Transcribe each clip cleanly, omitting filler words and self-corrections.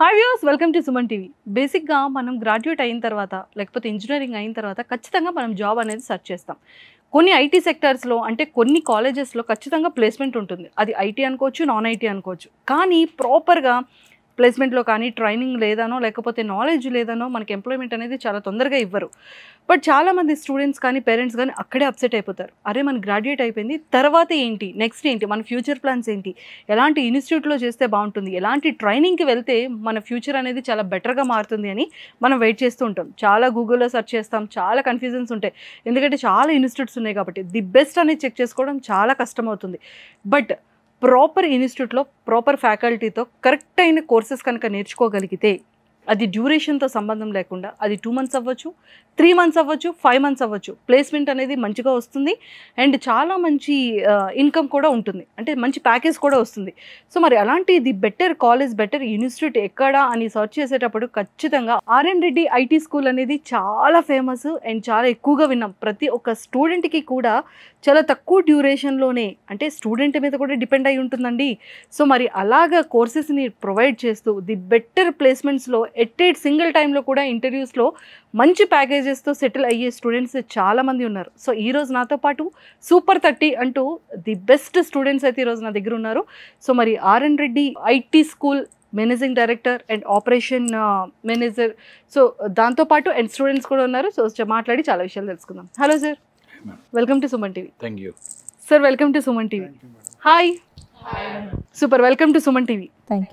Hi viewers, welcome to Suman TV. బేసిక్గా మనం graduate అయిన తర్వాత లేకపోతే ఇంజనీరింగ్ అయిన తర్వాత ఖచ్చితంగా మనం జాబ్ అనేది సెర్చ్ చేస్తాం. కొన్ని ఐటీ సెక్టార్స్లో అంటే కొన్ని కాలేజెస్లో ఖచ్చితంగా ప్లేస్మెంట్ ఉంటుంది. అది ఐటీ అనుకోవచ్చు, నాన్ ఐటీ అనుకోవచ్చు. కానీ ప్రాపర్గా ప్లేస్మెంట్లో కానీ ట్రైనింగ్ లేదనో లేకపోతే నాలెడ్జ్ లేదనో మనకి ఎంప్లాయ్మెంట్ అనేది చాలా తొందరగా ఇవ్వరు. బట్ చాలామంది స్టూడెంట్స్ కానీ పేరెంట్స్ కానీ అక్కడే అప్సెట్ అయిపోతారు. అరే మన గ్రాడ్యుయేట్ అయిపోయింది, తర్వాత ఏంటి, నెక్స్ట్ ఏంటి, మన ఫ్యూచర్ ప్లాన్స్ ఏంటి, ఎలాంటి ఇన్స్టిట్యూట్లో చేస్తే బాగుంటుంది, ఎలాంటి ట్రైనింగ్కి వెళ్తే మన ఫ్యూచర్ అనేది చాలా బెటర్గా మారుతుంది అని మనం వెయిట్ చేస్తూ ఉంటాం. చాలా గూగుల్లో సెర్చ్ చేస్తాం, చాలా కన్ఫ్యూజన్స్ ఉంటాయి. ఎందుకంటే చాలా ఇన్స్టిట్యూట్స్ ఉన్నాయి కాబట్టి ది బెస్ట్ అనేది చెక్ చేసుకోవడం చాలా కష్టం అవుతుంది. బట్ ప్రాపర్ ఇన్స్టిట్యూట్లో ప్రాపర్ ఫ్యాకల్టీతో కరెక్ట్ అయిన కోర్సెస్ కనుక నేర్చుకోగలిగితే అది డ్యూరేషన్తో సంబంధం లేకుండా అది 2 months అవ్వచ్చు, 3 months అవ్వచ్చు, 5 months అవ్వచ్చు, ప్లేస్మెంట్ అనేది మంచిగా వస్తుంది అండ్ చాలా మంచి ఇన్కమ్ కూడా ఉంటుంది, అంటే మంచి ప్యాకేజ్ కూడా వస్తుంది. సో మరి అలాంటి the better college, better institute ఎక్కడా అని సర్చ్ చేసేటప్పుడు ఖచ్చితంగా ఆర్ఎన్ రెడ్డి ఐటీ స్కూల్ అనేది చాలా ఫేమస్ అండ్ చాలా ఎక్కువగా విన్నాం. ప్రతి ఒక్క స్టూడెంట్కి కూడా చాలా తక్కువ డ్యూరేషన్లోనే, అంటే స్టూడెంట్ మీద కూడా డిపెండ్ అయి ఉంటుందండి. సో మరి అలాగా కోర్సెస్ని ప్రొవైడ్ చేస్తూ ది బెటర్ ప్లేస్మెంట్స్లో ఎట్ సింగిల్ టైంలో కూడా ఇంటర్వ్యూస్లో మంచి ప్యాకేజెస్తో సెటిల్ అయ్యే స్టూడెంట్స్ చాలామంది ఉన్నారు. సో ఈరోజు నాతో పాటు సూపర్ 30 అంటూ ది బెస్ట్ స్టూడెంట్స్ అయితే ఈరోజు నా దగ్గర ఉన్నారు. సో మరి RN Reddy IT school managing director and operation manager, so దాంతోపాటు అండ్ స్టూడెంట్స్ కూడా ఉన్నారు. సో మాట్లాడి చాలా విషయాలు తెలుసుకుందాం. Hello sir, welcome to Suman TV. Thank you sir, welcome to Suman TV. Hi, super, welcome to Suman TV. Thank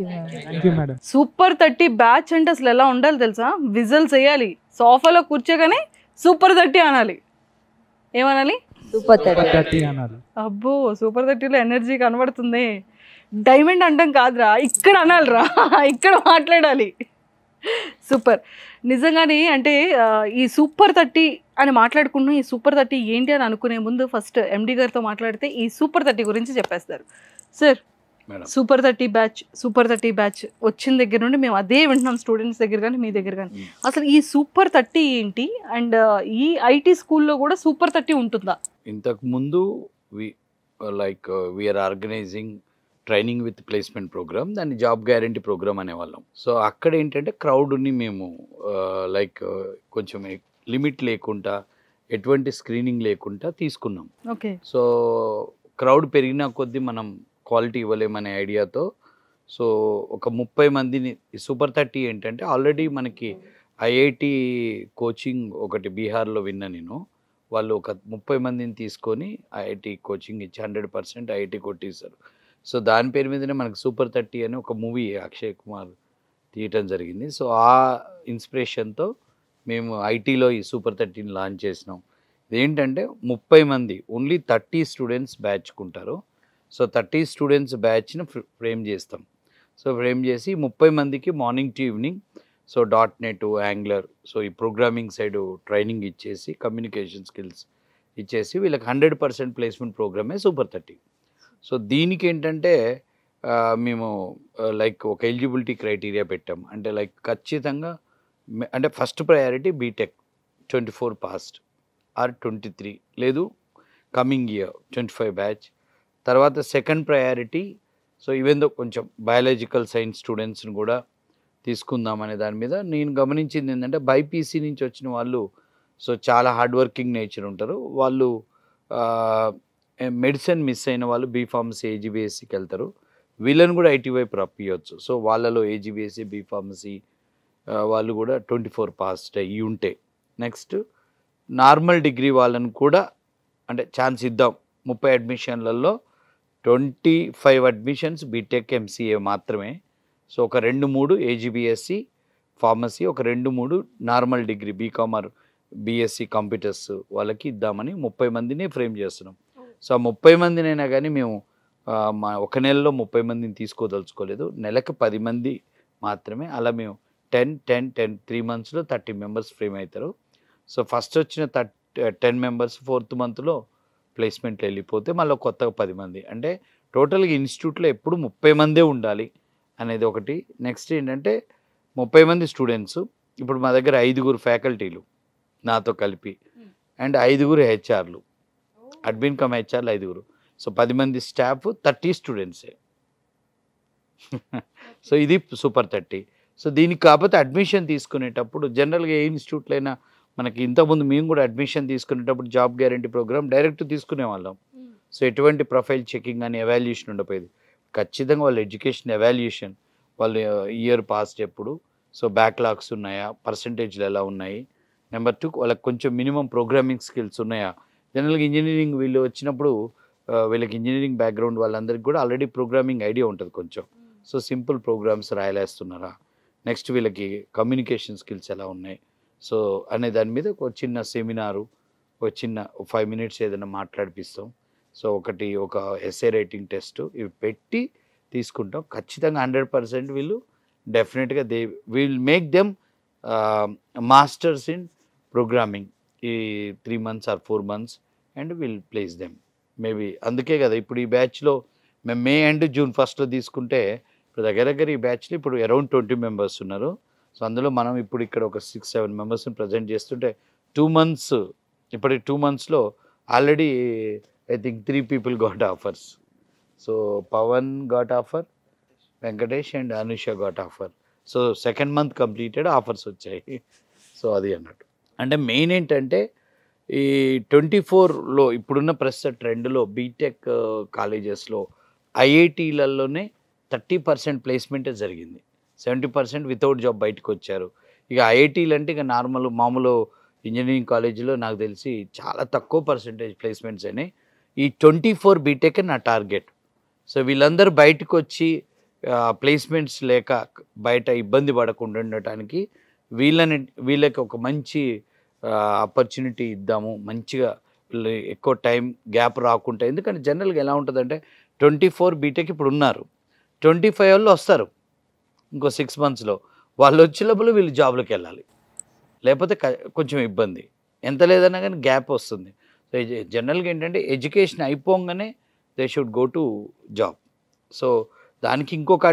you madam. Super 30 batch అంటే అసలు ఎలా ఉండాలి తెలుసా? విజల్స్ వేయాలి, సోఫాలో కూర్చోగానే సూపర్ 30 అనాలి. ఏమనాలి? సూపర్ 30 అనాలి. అబ్బో, సూపర్ 30లో ఎనర్జీ కనబడుతుంది. డైమండ్ అంటాం కాదురా, ఇక్కడ అనాలిరా, ఇక్కడ మాట్లాడాలి. సూపర్. నిజంగానే అంటే ఈ సూపర్ 30 అని మాట్లాడుకుంటున్నాం. ఈ సూపర్ 30 ఏంటి అని అనుకునే ముందు ఫస్ట్ ఎండి గారితో మాట్లాడితే ఈ సూపర్ 30 గురించి చెప్పేస్తారు. సార్, సూపర్ 30 బ్యాచ్ వచ్చిన దగ్గర నుండి మేము అదే వింటున్నాం, స్టూడెంట్స్ దగ్గర కానీ మీ దగ్గర కానీ. అసలు ఈ సూపర్ 30 ఏంటి అండ్ ఈ ఐటీ స్కూల్లో కూడా సూపర్ 30 ఉంటుందా? ఇంతకు ముందు we're organising training with placement programme, దాన్ని జాబ్ గ్యారంటీ ప్రోగ్రామ్ అనేవాళ్ళం. సో అక్కడ ఏంటంటే క్రౌడ్ని మేము కొంచెం లిమిట్ లేకుండా, ఎటువంటి స్క్రీనింగ్ లేకుండా తీసుకున్నాం. ఓకే. సో క్రౌడ్ పెరిగిన కొద్దీ మనం క్వాలిటీ ఇవ్వలేమనే ఐడియాతో సో ఒక 30 మందిని సూపర్ 30 ఏంటంటే ఆల్రెడీ మనకి ఐఐటి కోచింగ్ ఒకటి బీహార్లో విన్నా నేను. వాళ్ళు ఒక 30 మందిని తీసుకొని ఐఐటి కోచింగ్ ఇచ్చి 100% ఐఐటి కొట్టేశారు. సో దాని పేరు మీదనే మనకు సూపర్ 30 అని ఒక మూవీ అక్షయ్ కుమార్ తీయటం జరిగింది. సో ఆ ఇన్స్పిరేషన్తో మేము ఐటీలో ఈ సూపర్ 30ని లాంచ్ చేసినాం. ఇదేంటంటే 30 మంది, ఓన్లీ 30 స్టూడెంట్స్ బ్యాచ్కుంటారు. సో 30 స్టూడెంట్స్ బ్యాచ్ని ఫ్రేమ్ చేస్తాం. సో ఫ్రేమ్ చేసి 30 మందికి morning to evening so .NET, Angular, so ఈ ప్రోగ్రామింగ్ సైడ్ ట్రైనింగ్ ఇచ్చేసి, కమ్యూనికేషన్ స్కిల్స్ ఇచ్చేసి వీళ్ళకి 100% ప్లేస్మెంట్ ప్రోగ్రామే సూపర్ 30. సో దీనికి ఏంటంటే మేము ఒక ఎలిజిబిలిటీ క్రైటీరియా పెట్టాం. అంటే ఖచ్చితంగా అంటే first priority BTech 24 passed or 23, లేదు కమింగ్ ఇయర్ 25 బ్యాచ్. తర్వాత second priority so even though కొంచెం బయాలజికల్ సైన్స్ స్టూడెంట్స్ని కూడా తీసుకుందామనే దాని మీద నేను గమనించింది ఏంటంటే బైపీసీ నుంచి వచ్చిన వాళ్ళు సో చాలా హార్డ్ వర్కింగ్ నేచర్ ఉంటారు. వాళ్ళు మెడిసిన్ మిస్ అయిన వాళ్ళు బీఫార్మసీ, ఏజీబీఎస్సీకి వెళ్తారు. వీళ్ళని కూడా ఐటీ వైపు రప్పియచ్చు. సో వాళ్ళలో ఏజీబీఎస్సీ, బీఫార్మసీ వాళ్ళు కూడా 24 పాస్డ్ అయ్యి ఉంటే, నెక్స్ట్ నార్మల్ డిగ్రీ వాళ్ళని కూడా అంటే ఛాన్స్ ఇద్దాం. 30 అడ్మిషన్లలో 25 అడ్మిషన్స్ బీటెక్, ఎంసీఏ మాత్రమే. సో ఒక 2-3 ఏజీబీఎస్సీ, ఫార్మసీ, ఒక 2-3 normal degree BCom or BSc computers వాళ్ళకి ఇద్దామని 30 మందిని ఫ్రేమ్ చేస్తున్నాం. సో 30 మందినైనా కానీ మేము మా ఒక నెలలో 30 మందిని తీసుకోదలుచుకోలేదు, నెలకు 10 మంది మాత్రమే. అలా మేము 10 3 monthsలో 30 మెంబర్స్ ఫ్రేమ్ అవుతారు. సో ఫస్ట్ వచ్చిన 10 మెంబర్స్ 4th మంత్లో ప్లేస్మెంట్లు వెళ్ళిపోతే మళ్ళీ కొత్తగా 10 మంది, అంటే టోటల్గా ఇన్స్టిట్యూట్లో ఎప్పుడు 30 మందే ఉండాలి అనేది ఒకటి. నెక్స్ట్ ఏంటంటే 30 మంది స్టూడెంట్స్, ఇప్పుడు మా దగ్గర 5 ఫ్యాకల్టీలు నాతో కలిపి అండ్ 5 హెచ్ఆర్లు, అడ్మిన్ కమ్ హెచ్ఆర్లు 5. సో 10 మంది స్టాఫ్, 30 స్టూడెంట్సే. సో ఇది సూపర్ 30. సో దీనికి కాకపోతే అడ్మిషన్ తీసుకునేటప్పుడు జనరల్గా ఏ ఇన్స్టిట్యూట్లో అయినా మనకి ఇంతకుముందు మేము కూడా అడ్మిషన్ తీసుకునేటప్పుడు జాబ్ గ్యారంటీ ప్రోగ్రామ్ డైరెక్ట్ తీసుకునే వాళ్ళం. సో ఎటువంటి ప్రొఫైల్ చెకింగ్ అని ఎవాల్యుయేషన్ ఉండపోయేది. ఖచ్చితంగా వాళ్ళ ఎడ్యుకేషన్ ఎవాల్యుయేషన్, వాళ్ళు ఇయర్ పాస్ట్ ఎప్పుడు, సో బ్యాక్లాగ్స్ ఉన్నాయా, పర్సంటేజ్లు ఎలా ఉన్నాయి, నెంబర్ 2 వాళ్ళకి కొంచెం మినిమం ప్రోగ్రామింగ్ స్కిల్స్ ఉన్నాయా. జనరల్గా ఇంజనీరింగ్ వీళ్ళు వచ్చినప్పుడు వీళ్ళకి ఇంజనీరింగ్ బ్యాక్గ్రౌండ్ వాళ్ళందరికీ కూడా ఆల్రెడీ ప్రోగ్రామింగ్ ఐడియా ఉంటుంది కొంచెం. సో సింపుల్ ప్రోగ్రామ్స్ రాయలేస్తున్నారా, నెక్స్ట్ వీళ్ళకి కమ్యూనికేషన్ స్కిల్స్ ఎలా ఉన్నాయి, సో అనే దాని మీద ఒక చిన్న సెమినారు, ఒక చిన్న 5 minutes ఏదైనా మాట్లాడిపిస్తాం. సో ఒక ఎస్ఏ రైటింగ్ టెస్ట్ ఇవి పెట్టి తీసుకుంటాం. ఖచ్చితంగా 100% వీళ్ళు డెఫినెట్గా will make them masters in programming ఈ 3 months or 4 months and will place them. Maybe అందుకే కదా ఇప్పుడు ఈ బ్యాచ్లో మేము మే అండ్ జూన్ 1st తీసుకుంటే ఇప్పుడు దగ్గర ఈ బ్యాచ్లో ఇప్పుడు అరౌండ్ 20 members ఉన్నారు. సో అందులో మనం ఇప్పుడు ఇక్కడ ఒక 6-7 members ప్రజెంట్ చేస్తుంటే 2 months, ఇప్పటి 2 monthsలో already I think 3 people got offers. So Pavan got offer, Venkatesh and Anusha got offer. So 2nd month completed, offers వచ్చాయి. సో అది అన్నట్టు. అంటే మెయిన్ ఏంటంటే ఈ 24లో ఇప్పుడున్న ప్రస్తుత ట్రెండ్లో బీటెక్ కాలేజెస్లో ఐఐటీలలోనే 30% ప్లేస్మెంటే జరిగింది. 70% వితౌట్ జాబ్ బయటకు వచ్చారు. ఇక ఐఐటీలు అంటే ఇక మామూలు ఇంజనీరింగ్ కాలేజీలో నాకు తెలిసి చాలా తక్కువ పర్సెంటేజ్ ప్లేస్మెంట్స్ అయినాయి. ఈ 24 బీటెక్ నా టార్గెట్. సో వీళ్ళందరూ బయటకు వచ్చి ప్లేస్మెంట్స్ లేక బయట ఇబ్బంది పడకుండా ఉండటానికి వీళ్ళకి ఒక మంచి ఆపర్చునిటీ ఇద్దాము, మంచిగా ఎక్కువ టైం గ్యాప్ రాకుండా. ఎందుకంటే జనరల్గా ఎలా ఉంటుందంటే 24 బీటెక్ ఇప్పుడు ఉన్నారు, 25 వాళ్ళు వస్తారు ఇంకో 6 monthsలో. వాళ్ళు వచ్చే లోపల వీళ్ళు జాబ్లోకి వెళ్ళాలి, లేకపోతే కొంచెం ఇబ్బంది. ఎంత లేదన్నా కానీ గ్యాప్ వస్తుంది. సో జనరల్గా ఏంటంటే ఎడ్యుకేషన్ అయిపోగానే they should go to job. So దానికి ఇంకొక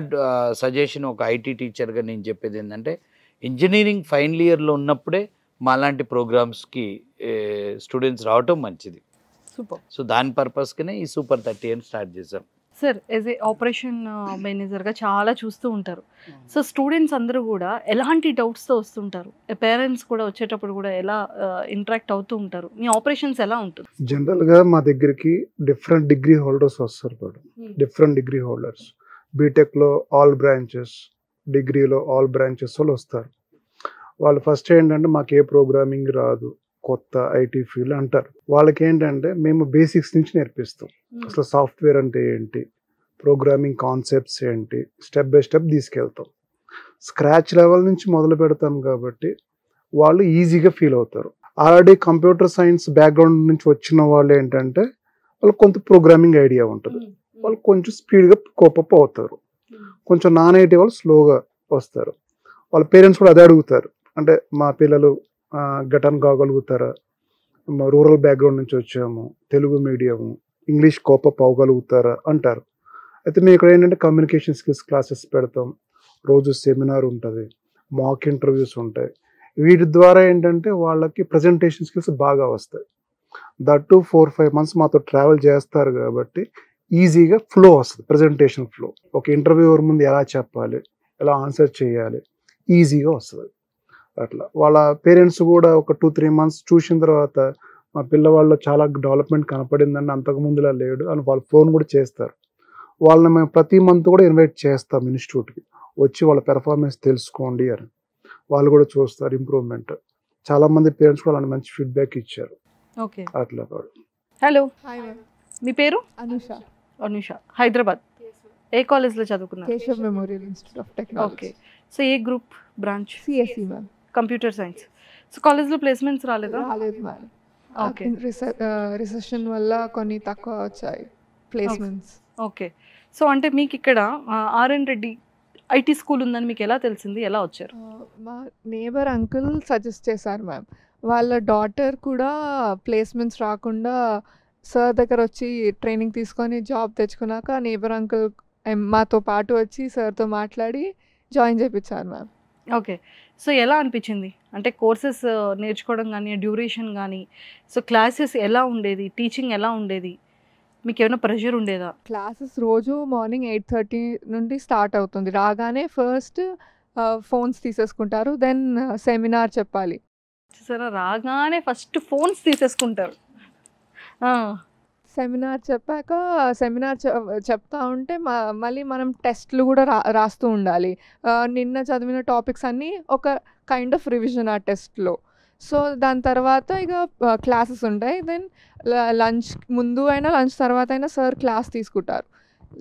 సజెషన్, ఒక ఐటీ టీచర్గా నేను చెప్పేది ఏంటంటే ఇంజనీరింగ్ ఫైనల్ ఇయర్లో ఉన్నప్పుడే మాలాంటి ప్రోగ్రామ్స్కి స్టూడెంట్స్ రావటం మంచిది. సూపర్. సో దాని పర్పస్గానే ఈ సూపర్ 30 అని స్టార్ట్ చేసాం. సార్, యాజ్ ఏ ఆపరేషన్ మేనేజర్గా చాలా చూస్తూ ఉంటారు. సో స్టూడెంట్స్ అందరూ కూడా ఎలాంటి డౌట్స్తో వస్తుంటారు, పేరెంట్స్ కూడా వచ్చేటప్పుడు కూడా ఎలా ఇంటరాక్ట్ అవుతూ ఉంటారు, మీ ఆపరేషన్స్ ఎలా ఉంటుంది? జనరల్గా మా దగ్గరికి డిఫరెంట్ డిగ్రీ హోల్డర్స్ వస్తారు మేడం. డిఫరెంట్ డిగ్రీ హోల్డర్స్, బీటెక్లో ఆల్ బ్రాంచెస్, డిగ్రీలో ఆల్ బ్రాంచెస్ వాళ్ళు వస్తారు. వాళ్ళు ఫస్ట్ ఏంటంటే మాకు ఏ ప్రోగ్రామింగ్ రాదు, కొత్త ఐటీ ఫీల్డ్ అంటారు. వాళ్ళకి ఏంటంటే మేము బేసిక్స్ నుంచి నేర్పిస్తాం. అసలు సాఫ్ట్వేర్ అంటే ఏంటి, ప్రోగ్రామింగ్ కాన్సెప్ట్స్ ఏంటి, స్టెప్ బై స్టెప్ తీసుకెళ్తాం. స్క్రాచ్ లెవెల్ నుంచి మొదలు పెడతాం కాబట్టి వాళ్ళు ఈజీగా ఫీల్ అవుతారు. ఆల్రెడీ కంప్యూటర్ సైన్స్ బ్యాక్గ్రౌండ్ నుంచి వచ్చిన వాళ్ళు ఏంటంటే వాళ్ళకి కొంత ప్రోగ్రామింగ్ ఐడియా ఉంటుంది, వాళ్ళు కొంచెం స్పీడ్గా కోపప్ అవుతారు. కొంచెం నాన్ ఐటీ వాళ్ళు స్లోగా వస్తారు. వాళ్ళ పేరెంట్స్ కూడా అదే అడుగుతారు, అంటే మా పిల్లలు గటన్ కాగలుగుతారా, రూరల్ బ్యాక్గ్రౌండ్ నుంచి వచ్చాము, తెలుగు మీడియము, ఇంగ్లీష్ కోపప్ అవ్వగలుగుతారా అంటారు. అయితే మేము ఇక్కడ ఏంటంటే కమ్యూనికేషన్ స్కిల్స్ క్లాసెస్ పెడతాం, రోజు సెమినార్ ఉంటుంది, మాక్ ఇంటర్వ్యూస్ ఉంటాయి. వీటి ద్వారా ఏంటంటే వాళ్ళకి ప్రజెంటేషన్ స్కిల్స్ బాగా వస్తాయి. దట్టు 4-5 months మాతో ట్రావెల్ చేస్తారు కాబట్టి ఈజీగా ఫ్లో వస్తుంది, ప్రజెంటేషన్ ఫ్లో. ఒక ఇంటర్వ్యూవర్ ముందు ఎలా చెప్పాలి, ఎలా ఆన్సర్ చేయాలి, ఈజీగా వస్తుంది. అట్లా వాళ్ళ పేరెంట్స్ కూడా ఒక 2-3 months చూసిన తర్వాత మా పిల్లవాళ్ళు చాలా డెవలప్మెంట్ కనపడిందని, అంతకుముందులా లేడు అని వాళ్ళు ఫోన్ కూడా చేస్తారు. వాళ్ళని మేము ప్రతి మంత్ కూడా ఇన్వైట్ చేస్తాం ఇన్స్టిట్యూట్కి, వచ్చి వాళ్ళ పెర్ఫార్మెన్స్ తెలుసుకోండి అని. వాళ్ళు కూడా చూస్తారు ఇంప్రూవ్మెంట్. చాలామంది పేరెంట్స్ కూడా అలాంటి మంచి ఫీడ్బ్యాక్ ఇచ్చారు. ఓకే, అట్లా. Hello, hi ma'am. మీ పేరు? అనుష. అనుష. హైదరాబాద్ ఏ కాలేజ్లో చదువుకున్నారు? Keshav Memorial Institute of Technology. Okay. So ఏ group, branch? CSC ma'am. Computer science. So కాలేజ్లో ప్లేస్మెంట్స్ రాలేదా? రాలేదు మ్యామ్. ఓకే. రిసెషన్ వల్ల కొన్ని తక్కువ వచ్చాయి ప్లేస్మెంట్స్. ఓకే. సో అంటే మీకు ఇక్కడ ఆర్ఎన్ రెడ్డి ఐటీ స్కూల్ ఉందని మీకు ఎలా తెలిసింది, ఎలా వచ్చారు? మా నేబర్ అంకుల్ సజెస్ట్ చేశారు మ్యామ్. వాళ్ళ డాటర్ కూడా ప్లేస్మెంట్స్ రాకుండా సార్ దగ్గర వచ్చి ట్రైనింగ్ తీసుకొని జాబ్ తెచ్చుకున్నాక నేబర్ అంకుల్ మాతో పాటు వచ్చి సార్తో మాట్లాడి జాయిన్ చేయించారు మ్యామ్. ఓకే. సో ఎలా అనిపించింది, అంటే కోర్సెస్ నేర్చుకోవడం కానీ, డ్యూరేషన్ కానీ, సో క్లాసెస్ ఎలా ఉండేది, టీచింగ్ ఎలా ఉండేది, మీకు ఏమైనా ప్రెషర్ ఉండేదా? క్లాసెస్ రోజు మార్నింగ్ 8:30 నుండి స్టార్ట్ అవుతుంది. రాగానే ఫస్ట్ ఫోన్స్ తీసేసుకుంటారు. దెన్ సెమినార్ చెప్పాలి. చూసారా, రాగానే ఫస్ట్ ఫోన్స్ తీసేసుకుంటారు. సెమినార్ చెప్పాక సెమినార్ చెప్తా ఉంటే మళ్ళీ మనం టెస్ట్లు కూడా రాస్తూ ఉండాలి. నిన్న చదివిన టాపిక్స్ అన్నీ ఒక కైండ్ ఆఫ్ రివిజన్ ఆ టెస్ట్లో. సో దాని తర్వాత ఇక క్లాసెస్ ఉంటాయి. దెన్ లంచ్ ముందు అయినా లంచ్ తర్వాత అయినా సార్ క్లాస్ తీసుకుంటారు.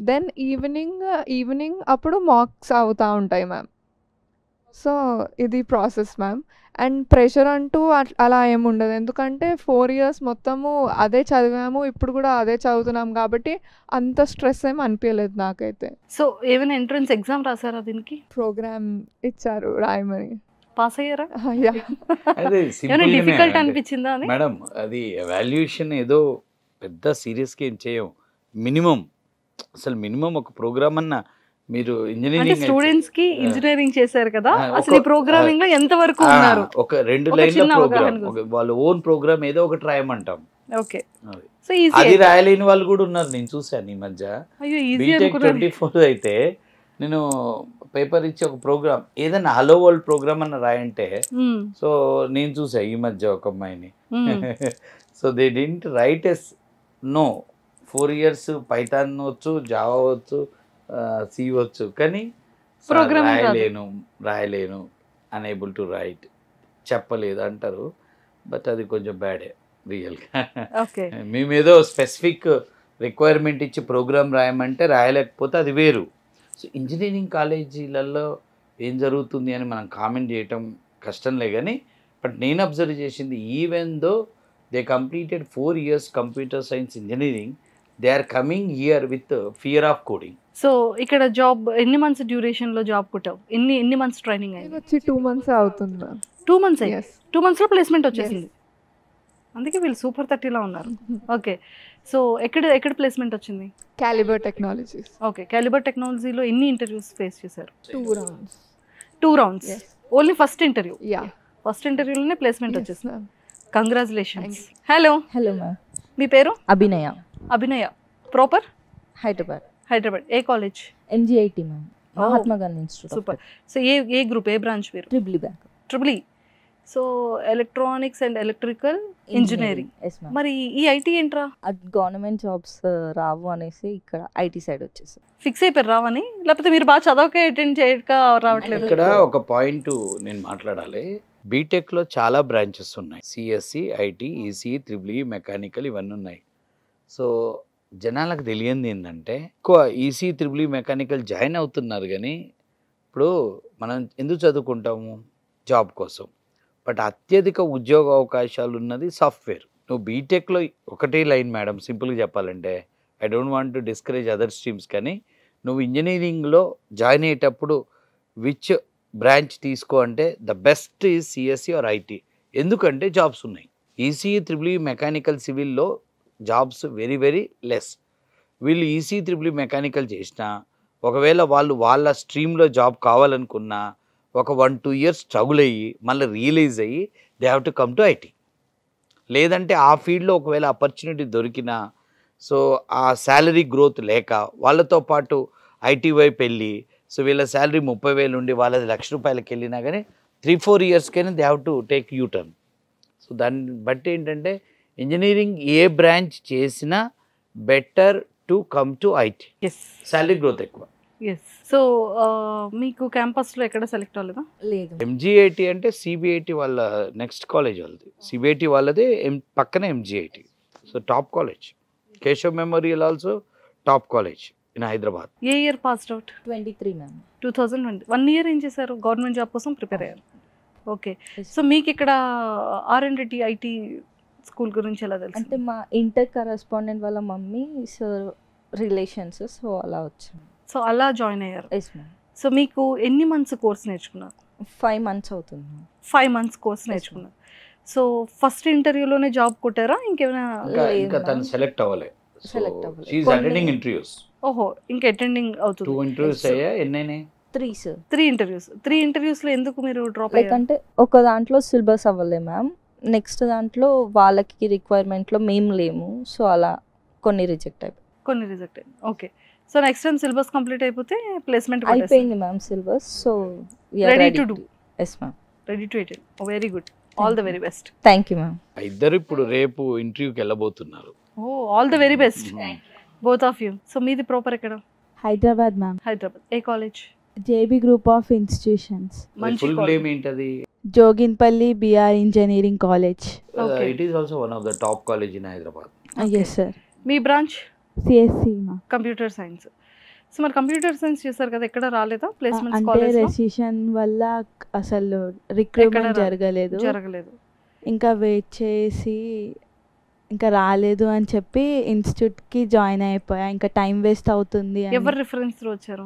దెన్ ఈవినింగ్ అప్పుడు మాక్స్ అవుతూ ఉంటాయి మ్యామ్. సో ఇది ప్రాసెస్ మ్యామ్. అండ్ ప్రెషర్ అంటూ అలా ఏముండదు, ఎందుకంటే 4 years మొత్తము అదే చదివాము, ఇప్పుడు కూడా అదే చదువుతున్నాం కాబట్టి అంత స్ట్రెస్ ఏమి అనిపించలేదు నాకైతే. సో ఏమైనా ఎంట్రన్స్ ఎగ్జామ్ రాసారా దీనికి? ప్రోగ్రామ్ ఇచ్చారు రాయమని. పాస్ అయ్యారా? అదే ఏమైనా డిఫికల్ట్ అనిపించిందా అని? మేడం అది ఎవాల్యుయేషన్ ఏదో పెద్ద సీరియస్గా ఏం చేయం. మినిమం ఒక ప్రోగ్రామ్ అన్న మీరు ఇంజనీరింగ్ స్టూడెంట్స్ కి ఇంజనీరింగ్ చేశారు కదా, అసలు ఈ ప్రోగ్రామింగ్ లో ఎంత వరకు ఉన్నారు? ఒక 2 లైన్ల ప్రోగ్రామ్, వాళ్ళ ఓన్ ప్రోగ్రామ్ ఏదో ఒకటి రాయమంటాం. ఓకే, సో అది రాయలేని వాళ్ళు కూడా ఉన్నారు, నేను చూసాను ఈ మధ్య. బీటెక్ 24 అయితే నేను పేపర్ ఇచ్చి ఒక ప్రోగ్రామ్ ఏదైనా హలో వరల్డ్ ప్రోగ్రామ్ అన్న రాయంటే, సో నేను చూసా ఈ మధ్య ఒక అమ్మాయిని. So they didn't write yes no 4 years Python వచ్చు, జావా వచ్చు, సి వచ్చు, కానీ రాయలేను అనేబుల్ టు రైట్, చెప్పలేదు అంటారు. బట్ అది కొంచెం బ్యాడే రియల్గా. మేమేదో స్పెసిఫిక్ రిక్వైర్మెంట్ ఇచ్చి ప్రోగ్రామ్ రాయమంటే రాయలేకపోతే అది వేరు. సో ఇంజనీరింగ్ కాలేజీలలో ఏం జరుగుతుంది అని మనం కామెంట్ చేయటం కష్టంలే, కానీ బట్ నేను అబ్జర్వ్ చేసింది, even though they completed 4 years computer science engineering, they are coming here with fear of coding. So ఇక్కడ జాబ్ ఎన్ని మంత్స్ డ్యూరేషన్ లో జాబ్ కొట్టావు? ఎన్ని మంత్స్ ట్రైనింగ్ అయింది? వచ్చి 2 months అవుతుంది. 2 months అయ్యి 2 months లో ప్లేస్మెంట్ వచ్చేసింది. అందుకే వీళ్ళు సూపర్ 30లా ఉన్నారు. ఓకే, సో ఎక్కడ ప్లేస్మెంట్ వచ్చింది? Caliber Technologies. ఓకే, క్యాలిబర్ టెక్నాలజీలో ఎన్ని ఇంటర్వ్యూస్ ఫేస్ చేశారు? 2 rounds. Only first interview? First ఇంటర్వ్యూలోనే ప్లేస్మెంట్ వచ్చేసింది. కంగ్రాచులేషన్స్. Hello ma'am. మీ పేరు? అభినయ. ప్రాపర్? హైదరాబాద్. ఏ college? MGIT ma'am, Mahatma Gandhi institute. Super. So ఏ గ్రూప్, ఏ బ్రాంచ్ పేరు? Triple E. So electronics and electrical engineering. మరి ఈ ఐటీ ఏంట్రా? గవర్నమెంట్ జాబ్స్ రావు అనేసి ఇక్కడ ఐటీ సైడ్ వచ్చేసి ఫిక్స్ అయిపోయారు రావని, లేకపోతే మీరు బాగా చదవక అటెండ్ చేయక రావట్లేదు? ఇక్కడ ఒక పాయింట్ నేను మాట్లాడాలి. బీటెక్లో చాలా బ్రాంచెస్ ఉన్నాయి, CSC, IT, EC, triple E, mechanical, ఇవన్నీ ఉన్నాయి. సో జనాలకు తెలియంది ఏంటంటే, ఎక్కువ EC, triple E, mechanical join అవుతున్నారు, కానీ ఇప్పుడు మనం ఎందుకు చదువుకుంటాము? జాబ్ కోసం. బట్ అత్యధిక ఉద్యోగ అవకాశాలు ఉన్నది సాఫ్ట్వేర్. నువ్వు బీటెక్లో ఒకటే లైన్ మేడం, సింపుల్గా చెప్పాలంటే, I don't want to discourage other streams, కానీ నువ్వు ఇంజనీరింగ్లో జాయిన్ అయ్యేటప్పుడు విచ్ బ్రాంచ్ తీసుకో అంటే the best is CSE or IT. ఎందుకంటే జాబ్స్ ఉన్నాయి. ఈసీ, ట్రిపుల్ ఈ, మెకానికల్, సివిల్లో జాబ్స్ వెరీ వెరీ లెస్. వీళ్ళు ఈసీ, ట్రిపుల్ ఈ, మెకానికల్ చేసినా ఒకవేళ వాళ్ళు వాళ్ళ స్ట్రీమ్లో జాబ్ కావాలనుకున్నా ఒక 1-2 years స్ట్రగుల్ అయ్యి మళ్ళీ రియలైజ్ అయ్యి they have to come to IT. లేదంటే ఆ ఫీల్డ్లో ఒకవేళ ఆపర్చునిటీ దొరికినా, సో ఆ శాలరీ గ్రోత్ లేక వాళ్ళతో పాటు ఐటీ వైపు వెళ్ళి, సో వీళ్ళ శాలరీ 30,000 ఉండి వాళ్ళది ₹1,00,000 వెళ్ళినా కానీ 3-4 yearsకైనా they have to take U turn. So దాన్ని బట్టి ఏంటంటే ఇంజనీరింగ్ ఏ బ్రాంచ్ చేసినా better to come to IT. Salary growth ఎక్కువ. సో మీకు క్యాంపస్లో ఎక్కడ సెలెక్ట్ అవ్వలేదా? లేదు. MGIT అంటే సిబిఐటి వాళ్ళ నెక్స్ట్ కాలేజ్ వాళ్ళది. సిబిఐటి వాళ్ళది పక్కనే MGIT. So top college. Keshav memorial also top college in Hyderabad. A year passed out? 23 ma'am. 2020. 1 year ఏం చేశారు? గవర్నమెంట్ జాబ్ కోసం ప్రిపేర్ అయ్యారు. ఓకే, సో మీకు ఇక్కడ R&D ఐటీ స్కూల్ గురించి ఎలా తెలుసు? అంటే మా ఇంటర్ కరెస్పాండెంట్ వాళ్ళ మమ్మీ సార్ రిలేషన్స్, సో అలా వచ్చాను. సో అలా జాయిన్ అయ్యారు. Yes ma'am. సో మీకు ఎన్ని మంత్స్ కోర్స్ నేర్చుకున్నారు? 5 months అవుతుంది. 5 months కోర్స్ నేర్చుకున్నారు. సో ఫస్ట్ ఇంటర్వ్యూలోనే జాబ్ కొట్టారా? ఇంకేమైనా? ఇంకా తను సెలెక్ట్ అవ్వలే. She is attending interviews. ఓహో, ఇంకా అటెండింగ్ అవుతుంది. 2 interviews అయ్యా? ఎన్నైనా? 3 సార్. 3 interviews. 3 interviewsలో ఎందుకు మీరు డ్రాప్ అయ్యారు? అంటే ఒక దాంట్లో సిలబస్ అవ్వలే మ్యామ్, నెక్స్ట్ దాంట్లో వాళ్ళకి రిక్వైర్మెంట్లో మేము లేము, సో అలా కొన్ని రిజెక్ట్ అయిపోయి. కొన్ని రిజెక్ట్ అయ్యాయి. Okay, so next time syllabus complete అయిపోతే ప్లేస్మెంట్ అయిపోయింది ma'am syllabus. So Ready to do. Yes ma'am. Ready to attend. Very good. All the very best. Thank you ma'am. ఇద్దరు ఇప్పుడు రేపు ఇంటర్వ్యూకి వెళ్ళబోతున్నారు. All the very best both of you. So మీది proper ఎక్కడ? Hyderabad ma'am. Hyderabad. ఏ college? JB group of institutions. మంచి full college. Name ఏంటది? Joginpally BR engineering college. Okay. It is also one of the top college in Hyderabad. Yes sir. మీ branch? CSC ma'am. Computer science. So మరి computer science చేశారు కదా, ఎక్కడ రాలేదా placements అంటే college? Recession వల్ల అసలు రిక్రూట్మెంట్ జరగలేదు. జరగలేదు. ఇంకా వెయిట్ చేసి ఇంకా రాలేదు అని చెప్పి ఇన్స్టిట్యూట్కి జాయిన్ అయిపోయా. ఇంకా టైం వేస్ట్ అవుతుంది అని. ఎవరు రిఫరెన్స్ త్రూ వచ్చారు?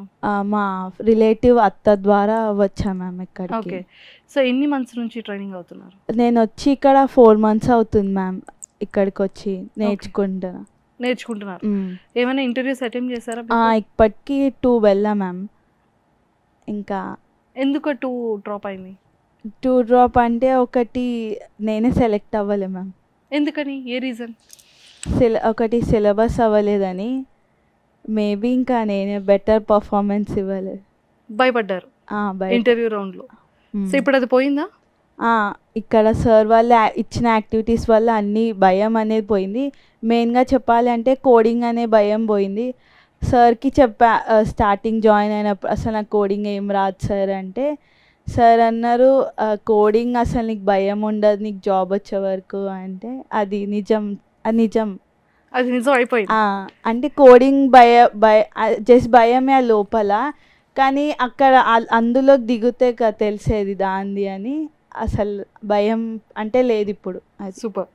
మా రిలేటివ్ అత్త ద్వారా వచ్చా మ్యామ్ ఇక్కడికి. ఓకే. సో ఎన్ని మంత్స్ నుంచి ట్రైనింగ్ అవుతున్నారు? నేను వచ్చి ఇక్కడ 4 months అవుతుంది మ్యామ్. ఇక్కడికి వచ్చి నేర్చుకుంటున్నా. నేర్చుకుంటున్నారు. ఏమైనా ఇంటర్వ్యూస్ అటెంప్ట్ చేశారా? ఇప్పటికి 2 వెళ్ళా మ్యామ్. ఇంకా ఎందుకు 2 డ్రాప్ అయింది? 2 డ్రాప్ అంటే ఒకటి నేనే సెలెక్ట్ అవ్వలే మ్యామ్. ఎందుకని? ఏ రీజన్? ఒకటి సిలబస్ అవ్వలేదని, మేబీ ఇంకా నేనే బెటర్ పర్ఫార్మెన్స్ ఇవ్వలేదు. భయపడ్డారు ఇంటర్వ్యూ రౌండ్లో. సో ఇప్పుడు అది పోయిందా? ఇక్కడ సార్ వాళ్ళు ఇచ్చిన యాక్టివిటీస్ వల్ల అన్ని భయం అనేది పోయింది. మెయిన్గా చెప్పాలి అంటే కోడింగ్ అనే భయం పోయింది. సార్కి చెప్పా స్టార్టింగ్ జాయిన్ అయినప్పుడు అసలు నాకు కోడింగ్ ఏం రాదు సార్ అంటే, సార్ అన్నారు కోడింగ్ అసలు నీకు భయం ఉండదు నీకు జాబ్ వచ్చే వరకు అంటే, అది నిజం. అది నిజం అయిపోయింది. అంటే కోడింగ్ జస్ట్ భయమే లోపల, కానీ అక్కడ అందులోకి దిగితే తెలిసేది దాంది అని. అసలు భయం అంటే లేదు ఇప్పుడు. సూపర్.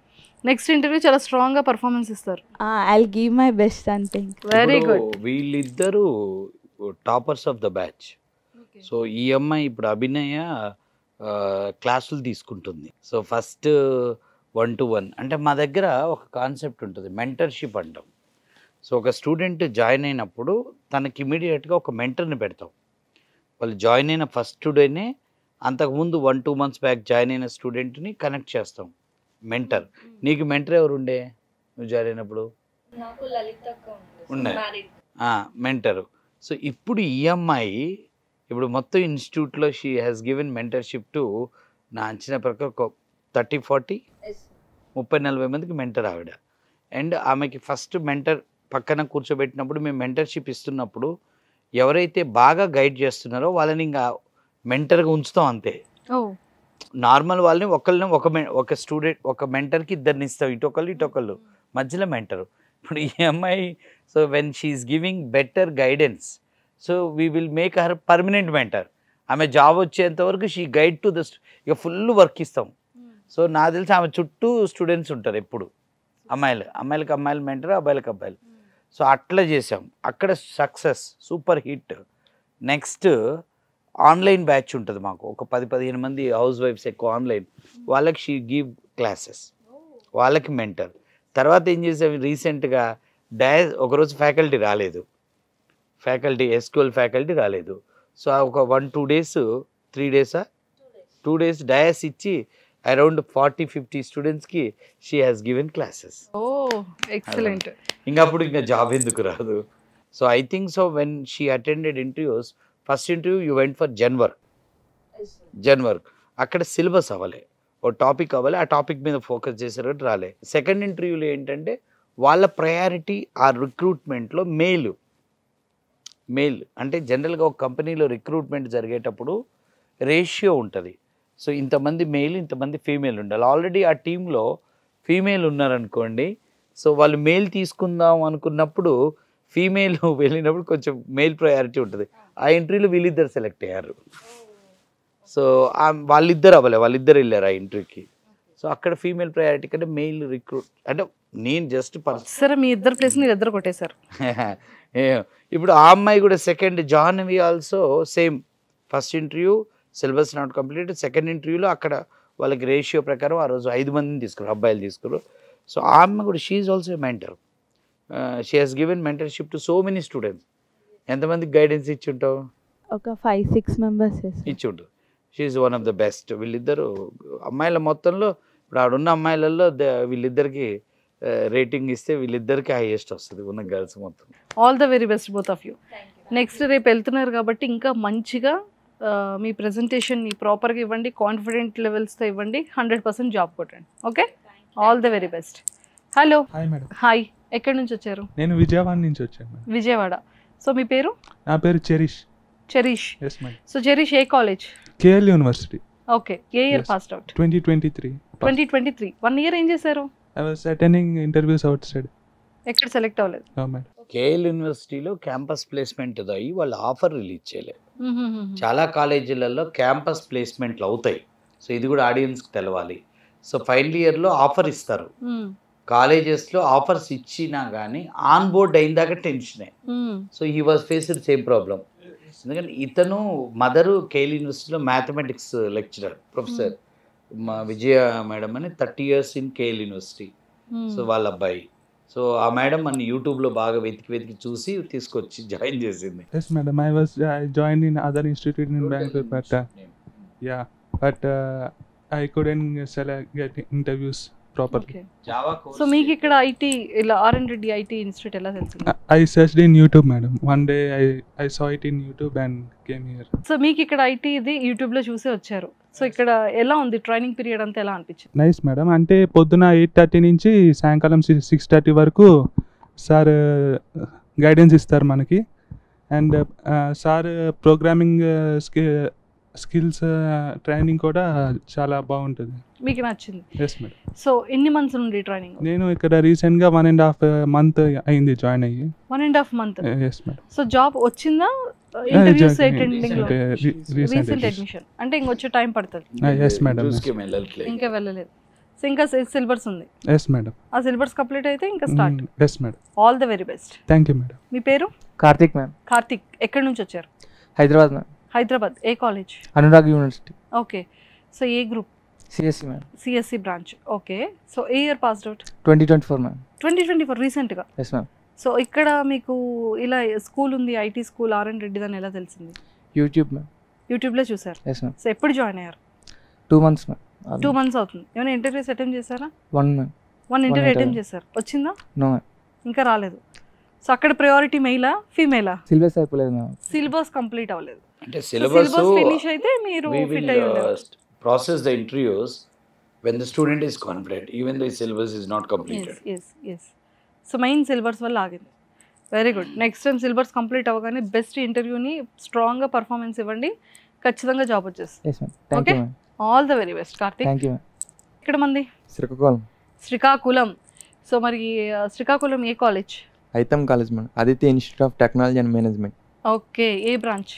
నెక్స్ట్ ఇంటర్వ్యూ చాలా స్ట్రాంగ్ గా పర్ఫార్మెన్స్ ఇస్తారు. I will give my best అంతే. Very good. వీళ్ళిద్దరు toppers of the batch. So ఈ అమ్మాయి ఇప్పుడు అభినయ క్లాసులు తీసుకుంటుంది. సో ఫస్ట్ 1-to-1 అంటే మా దగ్గర ఒక కాన్సెప్ట్ ఉంటుంది, మెంటర్షిప్ అంటాం. సో ఒక స్టూడెంట్ జాయిన్ అయినప్పుడు తనకి ఇమీడియట్గా ఒక మెంటర్ని పెడతాం. వాళ్ళు జాయిన్ అయిన ఫస్ట్ డేనే అంతకుముందు 1-2 months బ్యాక్ జాయిన్ అయిన స్టూడెంట్ని కనెక్ట్ చేస్తాం. మెంటర్. నీకు మెంటర్ ఎవరు ఉండే నువ్వు జాయిన్ అయినప్పుడు? ఉండే మెంటరు. సో ఇప్పుడు ఈ అమ్మాయి ఇప్పుడు మొత్తం ఇన్స్టిట్యూట్లో she has given mentorship to, నా అంచనా ప్రకారం ఒక 30-40 30-40 మందికి మెంటర్ ఆవిడ. అండ్ ఆమెకి ఫస్ట్ మెంటర్ పక్కన కూర్చోబెట్టినప్పుడు మేము మెంటర్షిప్ ఇస్తున్నప్పుడు ఎవరైతే బాగా గైడ్ చేస్తున్నారో వాళ్ళని ఇంకా మెంటర్గా ఉంచుతాం అంతే. నార్మల్ వాళ్ళని ఒక స్టూడెంట్ ఒక మెంటర్కి 2 ఇస్తాం, ఇటొకళ్ళు మధ్యలో మెంటరు. ఇప్పుడు ఈ అమ్మాయి so when she's giving better guidance, so we will make her permanent mentor. ఆమె జాబ్ వచ్చేంత వరకు షీ గైడ్ టు ద ఇక ఫుల్ వర్క్ ఇస్తాం. సో నాకు తెలిసి ఆమె చుట్టూ స్టూడెంట్స్ ఉంటారు ఎప్పుడు. అమ్మాయిలకి అమ్మాయిలు మెంటర్, అబ్బాయిలకి అబ్బాయిలు. సో అట్లా చేసాం. అక్కడ success, super hit. Next online batch ఉంటుంది మాకు, ఒక 10-15 మంది హౌస్ వైఫ్స్ ఎక్కువ ఆన్లైన్, వాళ్ళకి షీ గివ్ క్లాసెస్, వాళ్ళకి మెంటర్. తర్వాత ఏం చేసాం రీసెంట్గా ఒకరోజు ఫ్యాకల్టీ రాలేదు, SQL ఫ్యాకల్టీ రాలేదు. సో ఒక 1-2 days 3 days 2 days డయాస్ ఇచ్చి అరౌండ్ 40-50 స్టూడెంట్స్కి she has given classes. Excellent. అప్పుడు ఇంకా జాబ్ ఎందుకు రాదు? So I think so when she attended interviews, first interview you went for Zen work. అక్కడ సిలబస్ అవ్వలే, ఓ టాపిక్ అవ్వాలి, ఆ టాపిక్ మీద ఫోకస్ చేసేటట్టు రాలే. సెకండ్ ఇంటర్వ్యూలో ఏంటంటే వాళ్ళ ప్రయారిటీ ఆ రిక్రూట్మెంట్లో మెయిల్ అంటే జనరల్గా ఒక కంపెనీలో రిక్రూట్మెంట్ జరిగేటప్పుడు రేషియో ఉంటుంది. సో ఇంతమంది మెయిల్ ఇంతమంది ఫీమేల్ ఉండాలి. ఆల్రెడీ ఆ టీంలో ఫీమేల్ ఉన్నారనుకోండి, సో వాళ్ళు మెయిల్ తీసుకుందాం అనుకున్నప్పుడు ఫీమేల్ వెళ్ళినప్పుడు కొంచెం మెయిల్ ప్రయారిటీ ఉంటుంది. ఆ ఇంటర్వ్యూలో వీళ్ళిద్దరు సెలెక్ట్ అయ్యారు. సో వాళ్ళిద్దరు వెళ్ళారు ఆ ఇంటర్వ్యూకి. సో అక్కడ ఫీమేల్ ప్రయారిటీ కంటే మెయిల్ రిక్రూట్ అంటే నేను జస్ట్ సరే మీ ఇద్దరు ప్లేస్ మీరు ఇద్దరు కొట్టేశారు. ఇప్పుడు ఆ అమ్మాయి కూడా second Jahnavi also same. First interview syllabus not complete, second ఇంటర్వ్యూలో అక్కడ వాళ్ళకి రేషియో ప్రకారం ఆ రోజు 5 మందిని తీసుకున్నారు, అబ్బాయిలు తీసుకున్నారు. సో ఆ అమ్మాయి కూడా she is also mentor. She has given mentorship to so many students. ఎంతమందికి గైడెన్స్ ఇచ్చి ఉంటావు? ఒక 5-6 members ఇచ్చి ఉంటుంది. She is one of the best. వీళ్ళిద్దరు అమ్మాయిల మొత్తంలో ఇప్పుడు ఆడున్న అమ్మాయిలలో వీళ్ళిద్దరికి రేటింగ్ ఇస్తే వీళ్ళిద్దరికి హైయెస్ట్ వస్తుంది ఉన్న గర్ల్స్ మొత్తం. All the very best both of you. Next రేపు వెళ్తున్నారు కాబట్టి ఇంకా మంచిగా మీ ప్రెజెంటేషన్ని ప్రాపర్గా ఇవ్వండి, కాన్ఫిడెంట్ లెవెల్స్తో ఇవ్వండి, 100% జాబ్ కొట్టండి. Okay, all the very best. Hello. Hi madam. Hi, ఎక్కడి నుంచి వచ్చారు? నేను విజయవాడ నుంచి వచ్చాను మేడం. విజయవాడ. సో మీ పేరు? నా పేరు Cherish. Cherish. Yes madam. So Cherish ఏ కాలేజ్? KL university. ఓకే, ఏ ఇయర్ పాస్డ్ అవుట్? 2023. 2023. 1 year ఏం చేశారు? I was attending interviews outside. ఎక్కడ సెలెక్ట్ అవ్వలేదు? No madam. కేఎల్ యూనివర్సిటీలో క్యాంపస్ ప్లేస్మెంట్ అయ్యి వాళ్ళు ఆఫర్ రిలీజ్ చేయలేదు. చాలా కాలేజీలలో క్యాంపస్ ప్లేస్మెంట్లు అవుతాయి. సో ఇది కూడా ఆడియన్స్కి తెలవాలి. సో ఫైనల్ ఇయర్లో ఆఫర్ ఇస్తారు. కాలేజెస్లో ఆఫర్స్ ఇచ్చినా కానీ ఆన్ బోర్డ్ అయిన దాకా టెన్షనే. So he was faced same problem. ఎందుకంటే ఇతను మదరు కేఎల్ యూనివర్సిటీలో మ్యాథమెటిక్స్ లెక్చరర్ ప్రొఫెసర్ మా విజయ మేడం అని 30 years in KL university. So వాళ్ళ అబ్బాయి. సో ఆ మేడం మన యూట్యూబ్లో బాగా వెతికి చూసి తీసుకొచ్చి జాయిన్ చేసింది. Yes madam. I joined in other institute in Bangalore, but I couldn't get interviews properly. So మీకు ఇక్కడ ఐటీ ఇలా R&D ఐటీ ఇన్స్టిట్యూట్ ఎలా తెలిసింది? I searched in YouTube madam. One day I saw it in YouTube and came here. So మీకు ఇక్కడ IT ఇది యూట్యూబ్లో చూసే వచ్చారు. సో ఇక్కడ ఎలా ఉంది ట్రైనింగ్ పీరియడ్ అంతా, ఎలా అనిపించింది? Nice madam. అంటే పొద్దున 8:30 నుంచి సాయంకాలం 6:30 వరకు సార్ గైడెన్స్ ఇస్తారు మనకి. And sir programming skills training కూడా చాలా బాగుంటుంది. మీకు నచ్చింది? Yes madam. సో ఎన్ని మంత్స్ నుండి ట్రైనింగ్? నేను ఇక్కడ రీసెంట్గా 1.5 month అయింది జాయిన్ అయ్యి. 1.5 month. Yes madam. So job వచ్చిందా? ఇంటర్వ్యూస్ అటెండింగ్ లో రీసెంట్ అడ్మిషన్ అంటే ఇంకొచ్చే టైం పడుతుంది. Yes madam. ఇంకా వెళ్ళలేదు. సో ఇంకా సిలబస్ ఉంది. Yes madam. ఆ సిలబస్ కంప్లీట్ అయితే ఇంకా start. Yes madam. All the very best. Thank you madam. మీ పేరు? కార్తిక్ మ్యామ్. కార్తిక్, ఎక్కడి నుంచి వచ్చారు? హైదరాబాద్ మ్యామ్. హైదరాబాద్. ఏ college? Anurag university. Okay. So ఏ group? CSE ma'am. CSE branch. Okay. So ఏ ఇయర్ పాస్డ్ అవుట్? 2024 మ్యామ్. 2024 రీసెంట్గా. Yes ma'am. సో ఇక్కడ మీకు ఇలా స్కూల్ ఉంది, ఐటీ స్కూల్ R&D అని ఎలా తెలిసింది? YouTube ma'am. యూట్యూబ్లో చూసారు. Yes ma'am. సో ఎప్పుడు జాయిన్ అయ్యారు? 2 months మ్యామ్. 2 months అవుతుంది. ఏమైనా ఇంటర్వ్యూస్ అటెంప్ట్ చేశారా? 1 మ్యామ్. 1 ఇంటర్వ్యూ అటెంప్ట్ చేశారు. వచ్చిందా? No ma'am. ఇంకా రాలేదు. సో అక్కడ ప్రయారిటీ మెయిలా ఫీమేలా? సిలబస్ అయిపోలేదు మ్యామ్. సిలబస్ కంప్లీట్ అవ్వలేదు. అంటే సిలబస్ ఫినిష్ అయితే మీరు ఫిట్ అయ్యి ఉంటారు. Process the interviews when the student is confident even though the syllabus is not completed. yes. So main syllabus వల్ల ఆగింది. Very good. Next time syllabus complete అవ్వగానే best ఇంటర్వ్యూని స్ట్రాంగ్గా పర్ఫార్మెన్స్ ఇవ్వండి, ఖచ్చితంగా జాబ్ వచ్చేస్తుంది. Yes ma'am. Thank you ma'am. All the very best Karthik. Thank you ma'am. ఇక్కడ మంది శ్రీకాకుళం. శ్రీకాకుళం. సో మరి శ్రీకాకుళం ఏ college? AITAM college madam. Aditya institute of technology and management. Okay. ఏ బ్రాంచ్?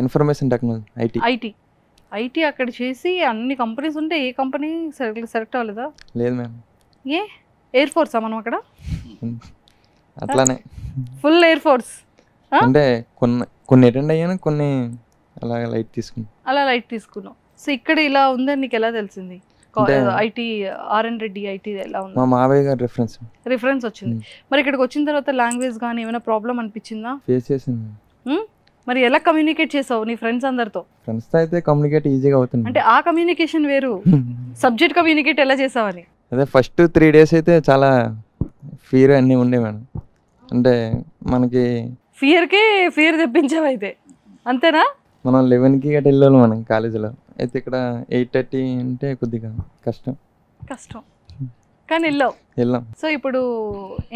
Information technology. ఐటీ అక్కడ చేసి అన్ని కంపెనీస్ ఉంటే ఏ కంపెనీ సెలెక్ట్ అవ్వలేదా? లేదు మ్యామ్. ఏ ఎయిర్ ఫోర్సా మనం అక్కడ? అట్లానే ఫుల్ ఎయిర్ ఫోర్స్. అంటే కొన్ని అటెండ్ అయ్యాను, కొన్ని అలా లైట్ తీసుకున్నాం. సో ఇక్కడ ఇలా ఉందని నీకు ఎలా తెలిసింది? ఐటీ R&D ఐటీ ఎలా ఉంది? మా మావయ్య గారు రిఫరెన్స్ వచ్చింది. మరి ఇక్కడికి వచ్చిన తర్వాత లాంగ్వేజ్ కానీ ఏమైనా ప్రాబ్లం అనిపించిందా? ఫేస్ చేసింది. మరి ఎలా కమ్యూనికేట్ చేసావు నీ ఫ్రెండ్స్ అందరితో? ఫ్రెండ్స్తో అయితే కమ్యూనికేట్ ఈజీగా అవుతుంది. అంటే ఆ కమ్యూనికేషన్ వేరు, సబ్జెక్ట్ కమ్యూనికేట్ ఎలా చేసావని? అదే ఫస్ట్ 3 days అయితే చాలా ఫియర్ అన్నీ ఉండే మేడం. అంటే మనకి ఫియర్ తెప్పించావు అయితే, అంతేనా? మనం 11కి గట్ట వెళ్ళాలి మనం కాలేజీలో. అయితే ఇక్కడ 8:30 అంటే కొద్దిగా కష్టం కానీ వెళ్ళాం. సో ఇప్పుడు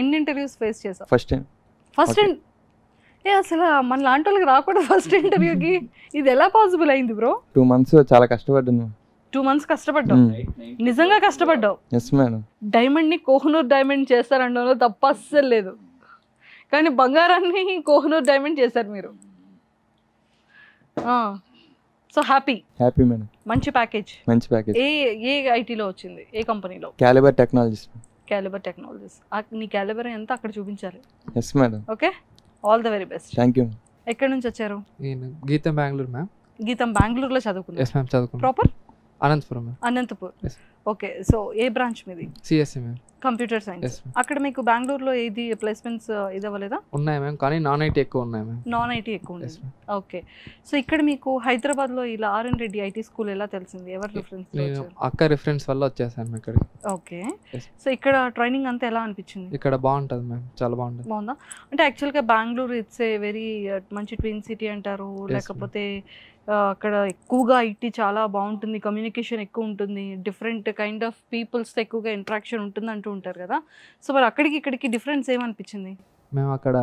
ఎన్ని ఇంటర్వ్యూస్ ఫేస్ చేసావు? First time. అసలు మన లాంటి వాళ్ళకి రాకూడదు ఫస్ట్ ఇంటర్వ్యూకి. ఇది ఎలా పాసిబుల్ అయింది బ్రో? 2 months చాలా కష్టపడ్డాను. 2 months కష్టపడ్డావు? నిజంగా కష్టపడ్డావు? Yes madam. డైమండ్ని కోహినూర్ డైమండ్ చేస్తారంటే తప్ప అస్సలు లేదు, కానీ బంగారాన్ని కోహినూర్ డైమండ్ చేశారు మీరు. So happy madam. మంచి ప్యాకేజ్. ఏ ఐటీలో వచ్చింది? ఏ కంపెనీలో? Calibre technologies. నీ క్యాలిబర్ ఎంత అక్కడ చూపించాలి. Yes madam. Okay. All the very best. Thank you. ఎక్కడి నుంచి వచ్చారు? నేను గీతం బెంగళూరు మ్యామ్. గీతం బెంగళూరులో చదువుకున్నాను. ఎస్ మ్యామ్, చదువుకున్నాను. Proper Anantapuram ma'am. Anantapur. Okay. So ఏ బ్రాంచ్ మీది? CSE ma'am. Computer science. Yes, ma'am. అక్కడ మీకు బెంగళూరులో ఏది ప్లేస్మెంట్స్ ఇది అవ్వలేదా? ఉన్నాయి మ్యామ్, కానీ నాన్ ఐటీ ఎక్కువ ఉన్నాయి మ్యామ్. నాన్ ఐటీ ఎక్కువ Yes, ఉంది. ma'am. ఓకే. సో ఇక్కడ మీకు హైదరాబాద్లో ఇలా ఆర్ఎన్ రెడ్డి ఐటీ స్కూల్ ఎలా తెలిసింది? ఎవరు రిఫరెన్స్? నేను అక్క రిఫరెన్స్ వల్ల వచ్చేసాను ఇక్కడికి. ఓకే. Yes. సో ఇక్కడ ట్రైనింగ్ అంతా ఎలా అనిపించింది? ఇక్కడ బాగుంటుంది మ్యామ్, చాలా బాగుంటుంది. బాగుందా? అంటే యాక్చువల్గా బెంగళూరు ఇట్స్ ఏ వెరీ మంచి ట్విన్ సిటీ అంటారు, ma'am. లేకపోతే అక్కడ ఎక్కువగా ఐటీ చాలా బాగుంటుంది, కమ్యూనికేషన్ ఎక్కువ ఉంటుంది, డిఫరెంట్ కైండ్ ఆఫ్ పీపుల్స్తో ఎక్కువగా ఇంట్రాక్షన్ ఉంటుంది అంటూ ఉంటారు కదా. సో మరి అక్కడికి ఇక్కడికి డిఫరెన్స్ ఏమనిపించింది? మేము అక్కడ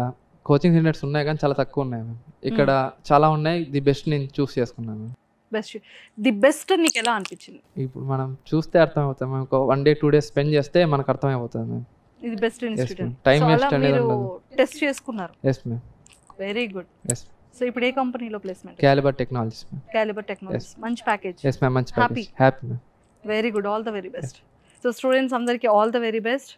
కోచింగ్ సెంటర్స్ ఉన్నాయి కానీ చాలా తక్కువ ఉన్నాయి మ్యామ్. ఇక్కడ చాలా ఉన్నాయి, ది బెస్ట్ నేను చూస్ చేసుకున్నాను మ్యామ్. ది బెస్ట్ నీకు ఎలా అనిపించింది? ఇప్పుడు మనం చూస్తే అర్థమవుతుంది మ్యామ్. ఒక 1 day 2 days స్పెండ్ చేస్తే మనకు అర్థమైపోతుంది మ్యామ్. ఇది బెస్ట్ ఇన్స్టిట్యూట్. టైం వేస్ట్ అనేది మీరు ఉండదు. టెస్ట్ చేసుకున్నారు. Yes ma'am. Very good. Yes. So ఇప్పుడు ఏ కంపెనీలో placement? Caliber Technologies ma'am. Caliber Technologies. మంచి ప్యాకేజ్. ఎస్ మ్యామ్, మంచి package. Happy ma'am. Very good, all the very best. So students అందరికీ ఆల్ ద వెరీ బెస్ట్.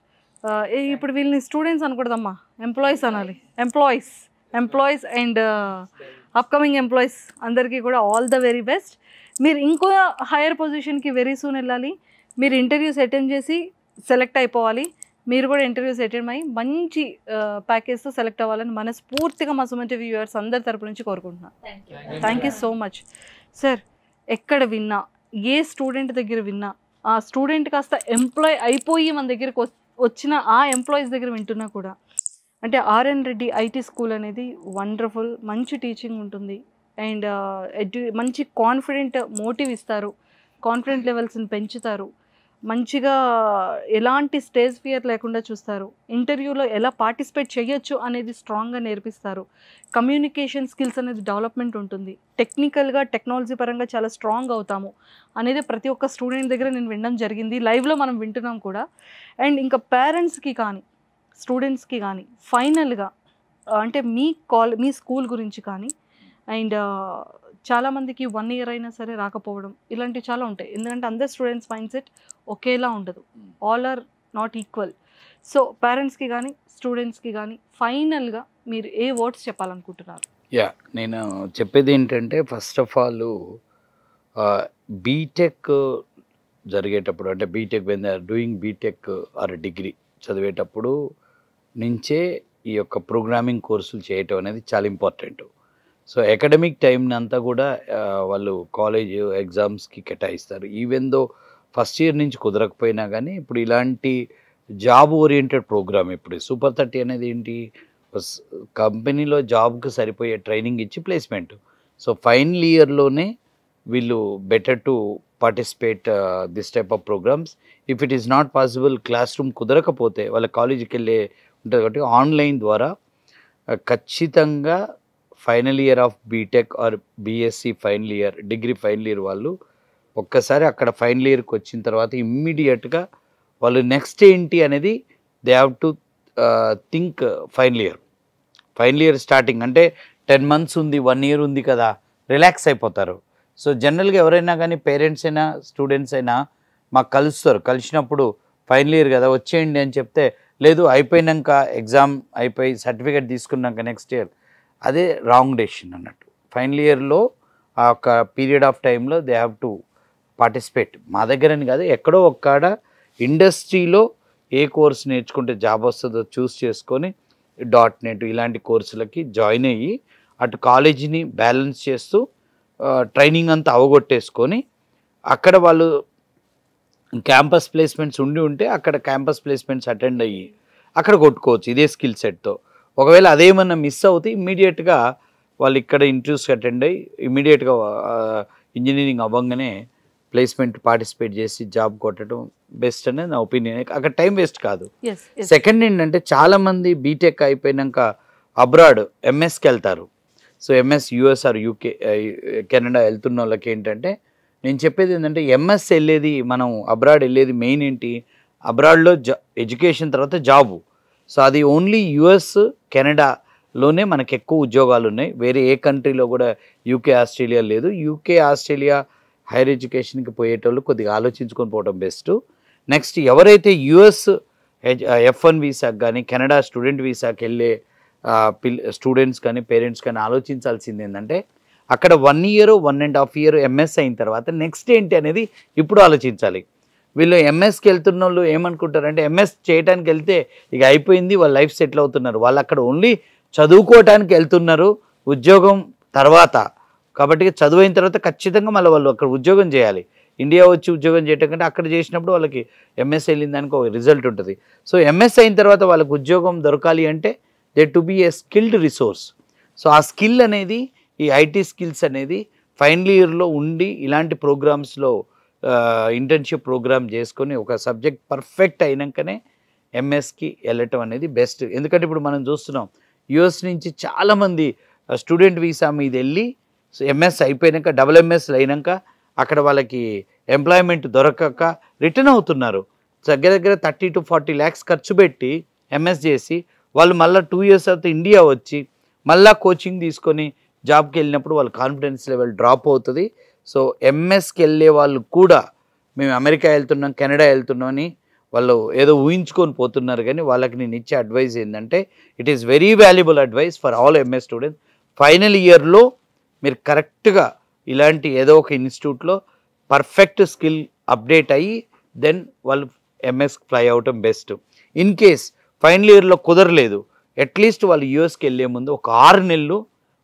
ఇప్పుడు వీళ్ళని students అనకూడదమ్మా, employees అనాలి. ఎంప్లాయీస్ అండ్ అప్కమింగ్ ఎంప్లాయీస్ అందరికీ కూడా ఆల్ ద వెరీ బెస్ట్. మీరు ఇంకో హైయర్ పొజిషన్కి వెరీ సూన్ వెళ్ళాలి. మీరు ఇంటర్వ్యూస్ అటెండ్ చేసి సెలెక్ట్ అయిపోవాలి. మీరు కూడా ఇంటర్వ్యూస్ అటెండ్ అయ్యి మంచి ప్యాకేజ్తో సెలెక్ట్ అవ్వాలని మనస్ఫూర్తిగా మా సుమన్ టీవీ వ్యూవర్స్ అందరి తరపు నుంచి కోరుకుంటున్నాను. Thank you so much sir. ఎక్కడ విన్నా, ఏ స్టూడెంట్ దగ్గర విన్నా, ఆ స్టూడెంట్ కాస్త ఎంప్లాయ్ అయిపోయి మన దగ్గరికి వచ్చిన ఆ ఎంప్లాయీస్ దగ్గర వింటున్నా కూడా, అంటే ఆర్ఎన్ రెడ్డి ఐటీ స్కూల్ అనేది వండర్ఫుల్, మంచి టీచింగ్ ఉంటుంది అండ్ మంచి కాన్ఫిడెంట్ మోటివ్ ఇస్తారు, కాన్ఫిడెంట్ లెవెల్స్ని పెంచుతారు, మంచిగా ఎలాంటి స్టేజ్ ఫియర్ లేకుండా చూస్తారు, ఇంటర్వ్యూలో ఎలా పార్టిసిపేట్ చేయొచ్చు అనేది స్ట్రాంగ్గా నేర్పిస్తారు, కమ్యూనికేషన్ స్కిల్స్ అనేది డెవలప్మెంట్ ఉంటుంది, టెక్నికల్గా టెక్నాలజీ పరంగా చాలా స్ట్రాంగ్ అవుతాము అనేది ప్రతి ఒక్క స్టూడెంట్ దగ్గర నేను వినడం జరిగింది, లైవ్లో మనం వింటున్నాం కూడా. అండ్ ఇంకా పేరెంట్స్కి కానీ స్టూడెంట్స్కి కానీ ఫైనల్గా అంటే మీ స్కూల్ గురించి కానీ అండ్ చాలామందికి 1 year అయినా సరే రాకపోవడం ఇలాంటివి చాలా ఉంటాయి. ఎందుకంటే అందరు స్టూడెంట్స్ మైండ్ సెట్ ఒకేలా ఉండదు, all are not equal. So పేరెంట్స్కి కానీ స్టూడెంట్స్కి కానీ ఫైనల్గా మీరు ఏ వర్డ్స్ చెప్పాలనుకుంటున్నారు? నేను చెప్పేది ఏంటంటే, ఫస్ట్ ఆఫ్ ఆల్ బీటెక్ జరిగేటప్పుడు, అంటే BTech when they are doing BTech or degree చదివేటప్పుడు నుంచే ఈ యొక్క ప్రోగ్రామింగ్ కోర్సులు చేయటం అనేది చాలా ఇంపార్టెంట్. సో అకాడమిక్ టైంని అంతా కూడా వాళ్ళు కాలేజ్ ఎగ్జామ్స్కి కేటాయిస్తారు. ఈవెన్ దో ఫస్ట్ ఇయర్ నుంచి కుదరకపోయినా కానీ ఇప్పుడు ఇలాంటి జాబ్ ఓరియంటెడ్ ప్రోగ్రామ్, ఇప్పుడు సూపర్ 30 అనేది ఏంటి, కంపెనీలో జాబ్కి సరిపోయే ట్రైనింగ్ ఇచ్చి ప్లేస్మెంట్. సో ఫైనల్ ఇయర్లోనే వీళ్ళు better to participate this type of programs. If it is not possible, classroom కుదరకపోతే వాళ్ళ కాలేజీకి వెళ్ళే ఉంటుంది కాబట్టి ఆన్లైన్ ద్వారా ఖచ్చితంగా final year of BTech or BSc final year, degree final year వాళ్ళు ఒక్కసారి అక్కడ ఫైనల్ ఇయర్కి వచ్చిన తర్వాత ఇమ్మీడియట్గా వాళ్ళు నెక్స్ట్ ఏంటి అనేది they have to think. Final year starting అంటే 10 months ఉంది, 1 year ఉంది కదా, రిలాక్స్ అయిపోతారు. సో జనరల్గా ఎవరైనా కానీ పేరెంట్స్ అయినా స్టూడెంట్స్ అయినా మాకు కలుస్తారు, కలిసినప్పుడు ఫైనల్ ఇయర్ కదా వచ్చేయండి అని చెప్తే, లేదు అయిపోయినాక ఎగ్జామ్ అయిపోయి సర్టిఫికేట్ తీసుకున్నాక నెక్స్ట్ ఇయర్, అదే రాంగ్ డెసిషన్ అన్నట్టు. ఫైనల్ ఇయర్లో ఆ ఒక పీరియడ్ ఆఫ్ టైంలో దే హ్యావ్ టు పార్టిసిపేట్. మా దగ్గరని కాదు, ఎక్కడో ఒక్కడ ఇండస్ట్రీలో ఏ కోర్స్ నేర్చుకుంటే జాబ్ వస్తుందో చూస్ చేసుకొని .NET ఇలాంటి కోర్సులకి జాయిన్ అయ్యి అటు కాలేజీని బ్యాలెన్స్ చేస్తూ ట్రైనింగ్ అంతా అవగొట్టేసుకొని అక్కడ వాళ్ళు క్యాంపస్ ప్లేస్మెంట్స్ ఉంటే అక్కడ క్యాంపస్ ప్లేస్మెంట్స్ అటెండ్ అయ్యి అక్కడ కొట్టుకోవచ్చు ఇదే స్కిల్ సెట్తో. ఒకవేళ అదేమన్నా మిస్ అవుతే ఇమ్మీడియట్గా వాళ్ళు ఇక్కడ ఇంటర్వ్యూస్కి అటెండ్ అయ్యి ఇమ్మీడియట్గా ఇంజనీరింగ్ అవ్వగానే ప్లేస్మెంట్ పార్టిసిపేట్ చేసి జాబ్ కొట్టడం బెస్ట్ అనేది నా ఒపీనియన్. అక్కడ టైం వేస్ట్ కాదు. సెకండ్ ఏంటంటే చాలామంది బీటెక్ అయిపోయినాక అబ్రాడ్ ఎంఎస్కి వెళ్తారు. So MS US or UK Canada వెళ్తున్న వాళ్ళకి ఏంటంటే నేను చెప్పేది ఏంటంటే ఎంఎస్ వెళ్ళేది, మనం అబ్రాడ్ వెళ్ళేది మెయిన్ ఏంటి, అబ్రాడ్లో ఎడ్యుకేషన్ తర్వాత జాబు. సో అది ఓన్లీ యుఎస్ కెనడాలోనే మనకు ఎక్కువ ఉద్యోగాలు ఉన్నాయి, వేరే ఏ కంట్రీలో కూడా యూకే ఆస్ట్రేలియా లేదు. యూకే ఆస్ట్రేలియా హైయర్ ఎడ్యుకేషన్కి పోయేటోళ్ళు కొద్దిగా ఆలోచించుకొని పోవడం బెస్ట్. నెక్స్ట్ ఎవరైతే యుఎస్ F1 వీసాకి కానీ కెనడా స్టూడెంట్ వీసాకి వెళ్ళే స్టూడెంట్స్ కానీ పేరెంట్స్ కానీ ఆలోచించాల్సింది ఏంటంటే అక్కడ 1 year 1.5 year ఎంఎస్ అయిన తర్వాత నెక్స్ట్ ఏంటి అనేది ఇప్పుడు ఆలోచించాలి. వీళ్ళు ఎంఎస్కి వెళ్తున్న వాళ్ళు ఏమనుకుంటారంటే ఎంఎస్ చేయడానికి వెళ్తే ఇక అయిపోయింది, వాళ్ళ లైఫ్ సెటిల్ అవుతున్నారు. వాళ్ళు అక్కడ ఓన్లీ చదువుకోవటానికి వెళ్తున్నారు, ఉద్యోగం తర్వాత. కాబట్టి చదువు అయిన తర్వాత ఖచ్చితంగా మళ్ళీ వాళ్ళు అక్కడ ఉద్యోగం చేయాలి. ఇండియా వచ్చి ఉద్యోగం చేయటం కంటే అక్కడ చేసినప్పుడు వాళ్ళకి ఎంఎస్ వెళ్ళిన దానికి ఒక రిజల్ట్ ఉంటుంది. సో ఎంఎస్ అయిన తర్వాత వాళ్ళకి ఉద్యోగం దొరకాలి అంటే they to be a skilled resource. So ఆ స్కిల్ అనేది, ఈ ఐటీ స్కిల్స్ అనేది ఫైనల్ ఇయర్లో ఉండి ఇలాంటి ప్రోగ్రామ్స్లో ఇంటర్న్షిప్ ప్రోగ్రామ్ చేసుకొని ఒక సబ్జెక్ట్ పర్ఫెక్ట్ అయినాకనే ఎంఎస్కి వెళ్ళటం అనేది బెస్ట్. ఎందుకంటే ఇప్పుడు మనం చూస్తున్నాం యుఎస్ నుంచి చాలామంది స్టూడెంట్ వీసా మీద వెళ్ళి ఎంఎస్ అయిపోయాక డబుల్ ఎంఎస్లు అయినాక అక్కడ వాళ్ళకి ఎంప్లాయ్మెంట్ దొరకక రిటర్న్ అవుతున్నారు. దగ్గర దగ్గర 30 to 40 lakhs ఖర్చు పెట్టి ఎంఎస్ చేసి వాళ్ళు మళ్ళీ 2 years తర్వాత ఇండియా వచ్చి మళ్ళీ కోచింగ్ తీసుకొని జాబ్కి వెళ్ళినప్పుడు వాళ్ళ కాన్ఫిడెన్స్ లెవెల్ డ్రాప్ అవుతుంది. సో ఎంఎస్కి వెళ్ళే వాళ్ళు కూడా మేము అమెరికా వెళ్తున్నాం, కెనడా వెళ్తున్నాం అని వాళ్ళు ఏదో ఊహించుకొని పోతున్నారు. కానీ వాళ్ళకి నేను ఇచ్చే అడ్వైస్ ఏంటంటే it is very valuable advice for all MS students. Final ఇయర్లో మీరు కరెక్ట్గా ఇలాంటి ఏదో ఒక ఇన్స్టిట్యూట్లో పర్ఫెక్ట్ స్కిల్ అప్డేట్ అయ్యి దెన్ వాళ్ళు ఎంఎస్ ఫ్లై అవటం బెస్ట్. ఇన్ కేస్ ఫైనల్ ఇయర్లో కుదరలేదు, అట్లీస్ట్ వాళ్ళు యూఎస్కి వెళ్ళే ముందు ఒక 6 నెలలు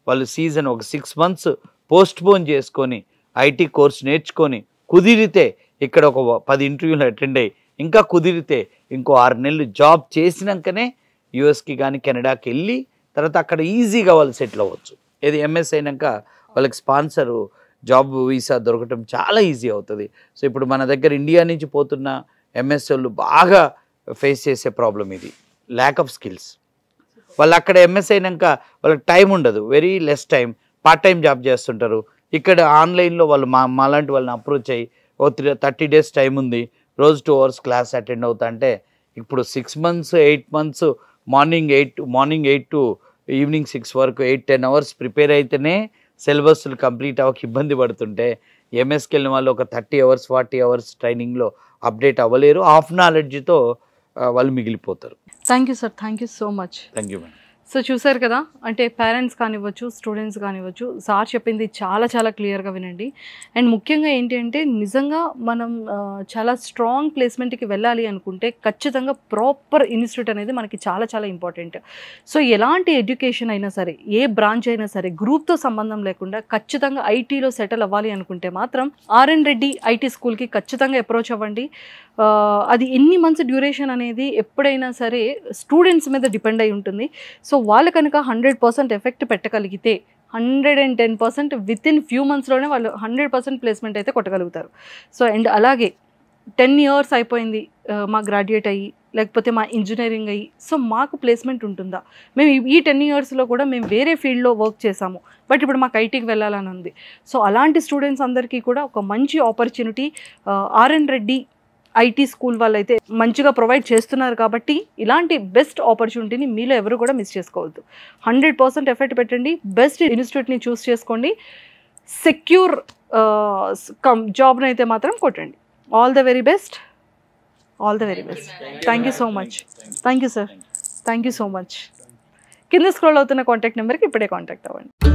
వాళ్ళు సీజన్ ఒక 6 months పోస్ట్పోన్ చేసుకొని ఐటీ కోర్స్ నేర్చుకొని కుదిరితే ఇక్కడ ఒక 10 interviews అటెండ్ అయ్యి ఇంకా కుదిరితే ఇంకో 6 నెలలు జాబ్ చేసినాకనే యూఎస్కి కానీ కెనడాకి వెళ్ళి తర్వాత అక్కడ ఈజీగా వాళ్ళు సెటిల్ అవ్వచ్చు. ఏది ఎంఎస్ అయినాక వాళ్ళకి స్పాన్సరు జాబ్ వీసా దొరకటం చాలా ఈజీ అవుతుంది. సో ఇప్పుడు మన దగ్గర ఇండియా నుంచి పోతున్న ఎంఎస్ వాళ్ళు బాగా ఫేస్ చేసే ప్రాబ్లం ఇది, ల్యాక్ ఆఫ్ స్కిల్స్. వాళ్ళు అక్కడ ఎంఎస్ అయినాక వాళ్ళకి టైం ఉండదు, very less time, part time job చేస్తుంటారు. ఇక్కడ ఆన్లైన్లో వాళ్ళు మాలాంటి వాళ్ళని అప్రోచ్ అయ్యి ఓ 30 days టైం ఉంది, రోజు 2 hours క్లాస్ అటెండ్ అవుతా అంటే ఇప్పుడు 6 months 8 months morning 8 to evening 6 వరకు 8-10 hours ప్రిపేర్ అయితేనే సిలబస్లు కంప్లీట్ అవ్వక ఇబ్బంది పడుతుంటే ఎంఎస్కి వెళ్ళిన వాళ్ళు ఒక 30 hours 40 hours ట్రైనింగ్లో అప్డేట్ అవ్వలేరు. హాఫ్ నాలెడ్జ్తో వాళ్ళు మిగిలిపోతారు. Thank you sir, thank you so much. Thank you madam. So చూసారు కదా, అంటే పేరెంట్స్ కానివ్వచ్చు, స్టూడెంట్స్ కానివ్వచ్చు, సార్ చెప్పింది చాలా చాలా క్లియర్గా వినండి. అండ్ ముఖ్యంగా ఏంటి అంటే నిజంగా మనం చాలా స్ట్రాంగ్ ప్లేస్మెంట్కి వెళ్ళాలి అనుకుంటే ఖచ్చితంగా ప్రాపర్ ఇన్స్టిట్యూట్ అనేది మనకి చాలా చాలా ఇంపార్టెంట్. సో ఎలాంటి ఎడ్యుకేషన్ అయినా సరే, ఏ బ్రాంచ్ అయినా సరే, గ్రూప్తో సంబంధం లేకుండా ఖచ్చితంగా ఐటీలో సెటిల్ అవ్వాలి అనుకుంటే మాత్రం ఆర్ఎన్ రెడ్డి ఐటీ స్కూల్కి ఖచ్చితంగా అప్రోచ్ అవ్వండి. అది ఎన్ని మంత్స్ డ్యూరేషన్ అనేది ఎప్పుడైనా సరే స్టూడెంట్స్ మీద డిపెండ్ అయి ఉంటుంది. సో వాళ్ళు కనుక 100% ఎఫెక్ట్ పెట్టగలిగితే 110% వితిన్ ఫ్యూ మంత్స్లోనే వాళ్ళు 100% ప్లేస్మెంట్ అయితే కొట్టగలుగుతారు. సో అండ్ అలాగే 10 years అయిపోయింది మా గ్రాడ్యుయేట్ అయ్యి, లేకపోతే మా ఇంజనీరింగ్ అయ్యి, సో మాకు ప్లేస్మెంట్ ఉంటుందా? మేము ఈ 10 yearsలో కూడా మేము వేరే ఫీల్డ్లో వర్క్ చేసాము, బట్ ఇప్పుడు మాకు ఐటీకి వెళ్ళాలని ఉంది. సో అలాంటి స్టూడెంట్స్ అందరికీ కూడా ఒక మంచి opportunity RN Reddy IT school వాళ్ళు అయితే మంచిగా ప్రొవైడ్ చేస్తున్నారు. కాబట్టి ఇలాంటి బెస్ట్ ఆపర్చునిటీని మీలో ఎవరు కూడా మిస్ చేసుకోవద్దు. 100% ఎఫర్ట్ పెట్టండి, బెస్ట్ ఇన్స్టిట్యూట్ని చూస్ చేసుకోండి, సెక్యూర్ జాబ్ని అయితే మాత్రం కొట్టండి. All the very best, all the very best. Thank you so much. Thank you sir, thank you so much. కింద స్క్రోల్ అవుతున్న కాంటాక్ట్ నెంబర్కి ఇప్పుడే కాంటాక్ట్ అవ్వండి.